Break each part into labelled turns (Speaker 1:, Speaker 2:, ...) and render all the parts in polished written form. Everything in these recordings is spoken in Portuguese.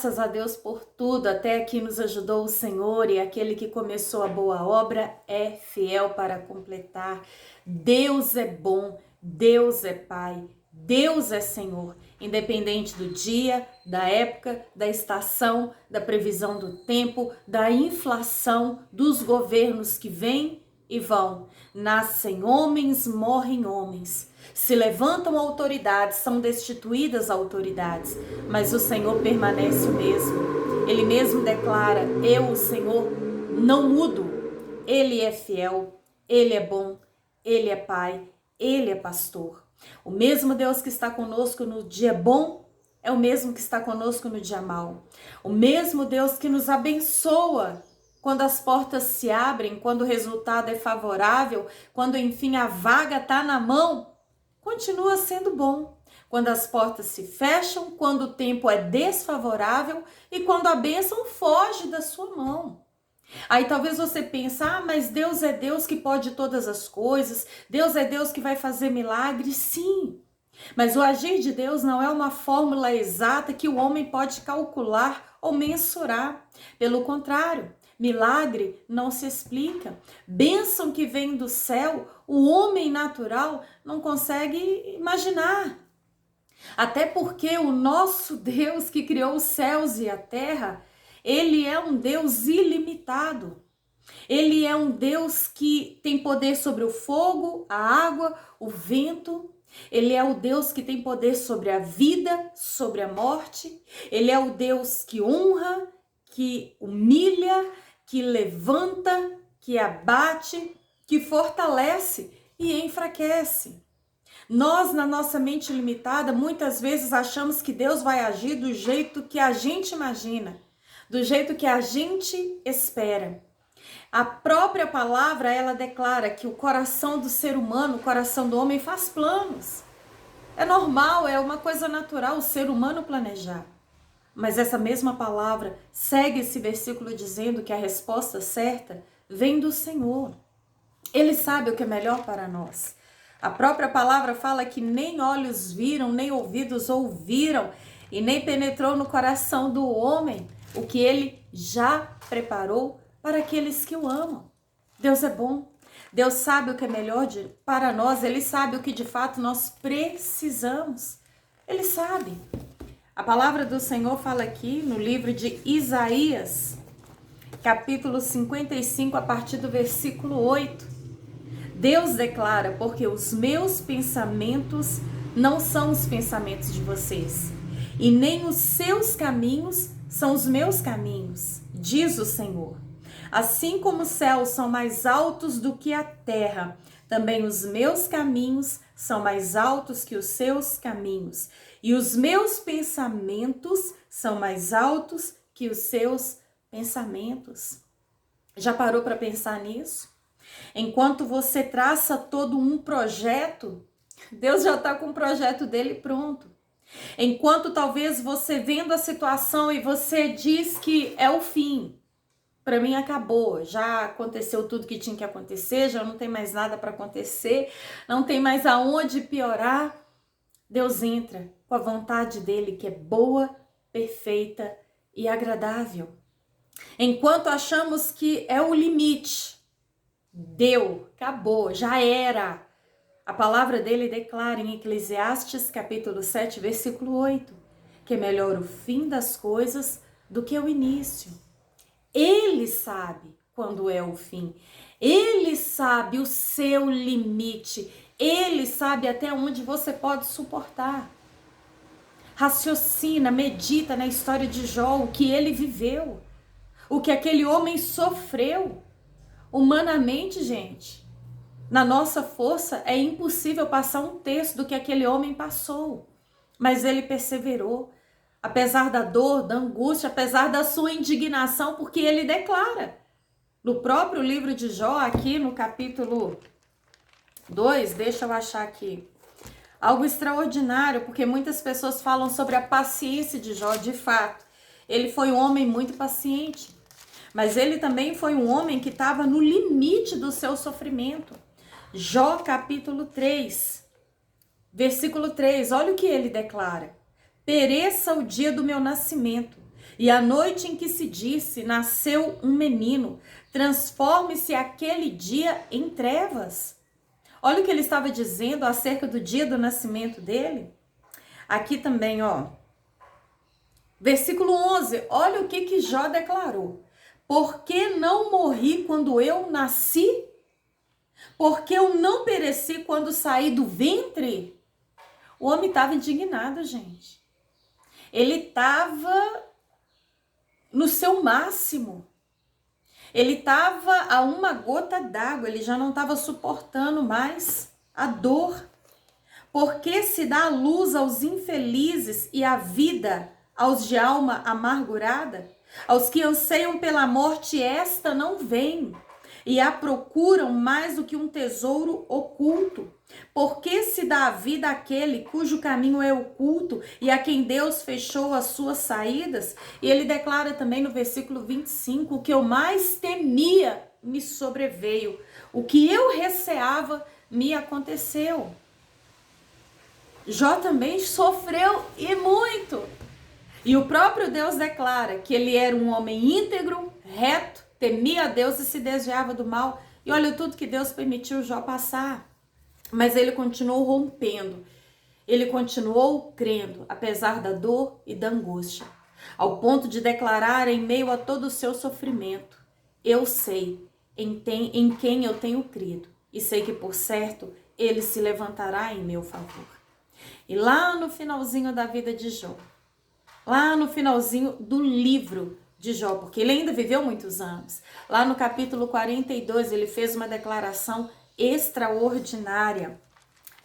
Speaker 1: Graças a Deus por tudo, até aqui nos ajudou o Senhor, e aquele que começou a boa obra é fiel para completar. Deus é bom, Deus é Pai, Deus é Senhor, independente do dia, da época, da estação, da previsão do tempo, da inflação, dos governos que vêm e vão. Nascem homens, morrem homens. Se levantam autoridades, são destituídas autoridades, mas o Senhor permanece o mesmo. Ele mesmo declara: eu, o Senhor, não mudo. Ele é fiel, Ele é bom, Ele é Pai, Ele é pastor. O mesmo Deus que está conosco no dia bom é o mesmo que está conosco no dia mau. O mesmo Deus que nos abençoa quando as portas se abrem, quando o resultado é favorável, quando enfim a vaga está na mão, continua sendo bom. Quando as portas se fecham, quando o tempo é desfavorável e quando a bênção foge da sua mão. Aí talvez você pense: mas Deus é Deus que pode todas as coisas, Deus é Deus que vai fazer milagres. Sim, mas o agir de Deus não é uma fórmula exata que o homem pode calcular ou mensurar. Pelo contrário, milagre não se explica. Bênção que vem do céu, o homem natural não consegue imaginar. Até porque o nosso Deus que criou os céus e a terra, Ele é um Deus ilimitado. Ele é um Deus que tem poder sobre o fogo, a água, o vento. Ele é o Deus que tem poder sobre a vida, sobre a morte. Ele é o Deus que honra, que humilha, que levanta, que abate, que fortalece e enfraquece. Nós, na nossa mente limitada, muitas vezes achamos que Deus vai agir do jeito que a gente imagina, do jeito que a gente espera. A própria palavra, ela declara que o coração do ser humano, o coração do homem faz planos. É normal, é uma coisa natural o ser humano planejar. Mas essa mesma palavra segue esse versículo dizendo que a resposta certa vem do Senhor. Ele sabe o que é melhor para nós. A própria palavra fala que nem olhos viram, nem ouvidos ouviram, e nem penetrou no coração do homem o que ele já preparou para aqueles que o amam. Deus é bom. Deus sabe o que é melhor para nós. Ele sabe o que de fato nós precisamos. Ele sabe. A palavra do Senhor fala aqui no livro de Isaías, capítulo 55, a partir do versículo 8. Deus declara: porque os meus pensamentos não são os pensamentos de vocês, e nem os seus caminhos são os meus caminhos, diz o Senhor. Assim como os céus são mais altos do que a terra, também os meus caminhos são mais altos que os seus caminhos, e os meus pensamentos são mais altos que os seus pensamentos. Já parou para pensar nisso? Enquanto você traça todo um projeto, Deus já está com o projeto dele pronto. Enquanto talvez você vendo a situação e você diz que é o fim, para mim acabou, já aconteceu tudo que tinha que acontecer, já não tem mais nada para acontecer, não tem mais aonde piorar. Deus entra com a vontade dele, que é boa, perfeita e agradável. Enquanto achamos que é o limite, deu, acabou, já era. A palavra dele declara em Eclesiastes capítulo 7, versículo 8, que é melhor o fim das coisas do que o início. Ele sabe quando é o fim. Ele sabe o seu limite. Ele sabe até onde você pode suportar. Raciocina, medita na história de Jó, o que ele viveu, o que aquele homem sofreu. Humanamente, gente, na nossa força é impossível passar um terço do que aquele homem passou. Mas ele perseverou, apesar da dor, da angústia, apesar da sua indignação, porque ele declara no próprio livro de Jó, aqui no capítulo 2, deixa eu achar aqui, algo extraordinário, porque muitas pessoas falam sobre a paciência de Jó. De fato, ele foi um homem muito paciente, mas ele também foi um homem que estava no limite do seu sofrimento. Jó capítulo 3, versículo 3, olha o que ele declara: pereça o dia do meu nascimento, E a noite em que se disse, nasceu um menino, transforme-se aquele dia em trevas. Olha o que ele estava dizendo acerca do dia do nascimento dele. Aqui também, ó, versículo 11, olha o que Jó declarou. Por que não morri quando eu nasci? Porque eu não pereci quando saí do ventre? O homem estava indignado, gente. Ele estava no seu máximo. Ele estava a uma gota d'água, ele já não estava suportando mais a dor. Porque se dá a luz aos infelizes e a vida aos de alma amargurada? Aos que anseiam pela morte, esta não vem, e a procuram mais do que um tesouro oculto. Porque se dá a vida àquele cujo caminho é oculto e a quem Deus fechou as suas saídas? E ele declara também no versículo 25, o que eu mais temia me sobreveio, o que eu receava me aconteceu. Jó também sofreu e muito. E o próprio Deus declara que ele era um homem íntegro, reto, temia a Deus e se desviava do mal. E olha tudo que Deus permitiu Jó passar. Mas ele continuou rompendo. Ele continuou crendo, apesar da dor e da angústia. Ao ponto de declarar em meio a todo o seu sofrimento: eu sei em quem eu tenho crido. E sei que por certo ele se levantará em meu favor. E lá no finalzinho da vida de Jó, lá no finalzinho do livro de Jó, porque ele ainda viveu muitos anos, lá no capítulo 42, ele fez uma declaração extraordinária.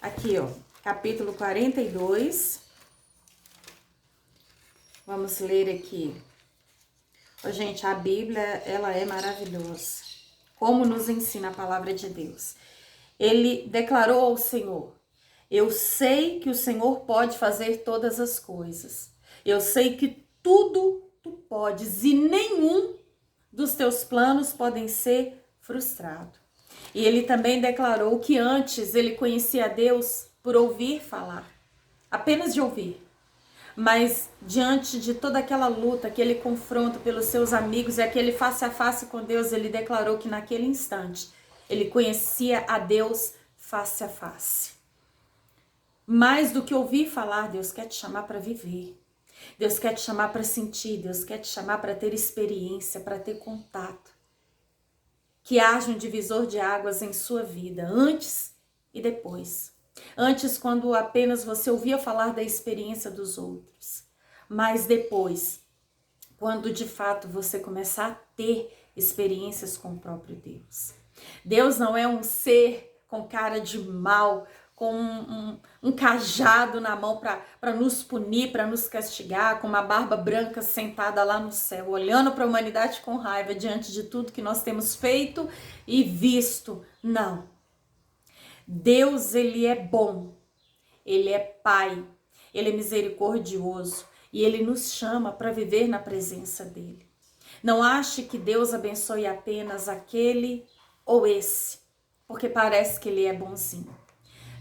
Speaker 1: Aqui, ó, capítulo 42. Vamos ler aqui. Ó, gente, a Bíblia, ela é maravilhosa. Como nos ensina a palavra de Deus. Ele declarou ao Senhor: eu sei que o Senhor pode fazer todas as coisas. Eu sei que tudo tu podes e nenhum dos teus planos podem ser frustrado. E ele também declarou que antes ele conhecia a Deus por ouvir falar, apenas de ouvir. Mas diante de toda aquela luta, aquele confronto pelos seus amigos e aquele face a face com Deus, ele declarou que naquele instante ele conhecia a Deus face a face. Mais do que ouvir falar, Deus quer te chamar para viver. Deus quer te chamar para sentir, Deus quer te chamar para ter experiência, para ter contato. Que haja um divisor de águas em sua vida, antes e depois. Antes, quando apenas você ouvia falar da experiência dos outros. Mas depois, quando de fato você começar a ter experiências com o próprio Deus. Deus não é um ser com cara de mal, com um cajado na mão para nos punir, para nos castigar, com uma barba branca sentada lá no céu, olhando para a humanidade com raiva diante de tudo que nós temos feito e visto. Não. Deus, ele é bom, ele é Pai, ele é misericordioso e ele nos chama para viver na presença dele. Não ache que Deus abençoe apenas aquele ou esse, porque parece que ele é bonzinho.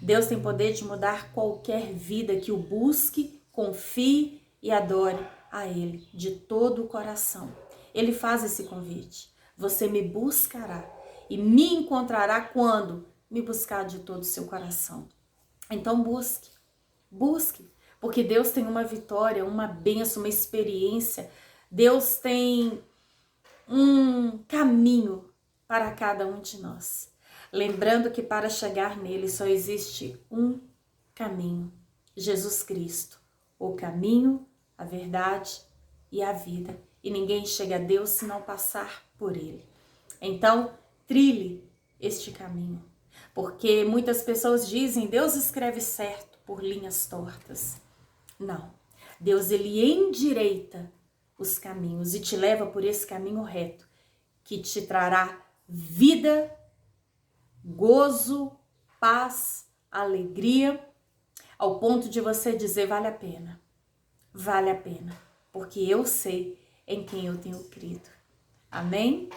Speaker 1: Deus tem poder de mudar qualquer vida que o busque, confie e adore a Ele de todo o coração. Ele faz esse convite. Você me buscará e me encontrará quando me buscar de todo o seu coração. Então busque, porque Deus tem uma vitória, uma bênção, uma experiência. Deus tem um caminho para cada um de nós. Lembrando que para chegar nele só existe um caminho, Jesus Cristo, o caminho, a verdade e a vida. E ninguém chega a Deus se não passar por ele. Então, trilhe este caminho, porque muitas pessoas dizem, Deus escreve certo por linhas tortas. Não, Deus ele endireita os caminhos e te leva por esse caminho reto, que te trará vida, gozo, paz, alegria, ao ponto de você dizer, vale a pena, porque eu sei em quem eu tenho crido. Amém?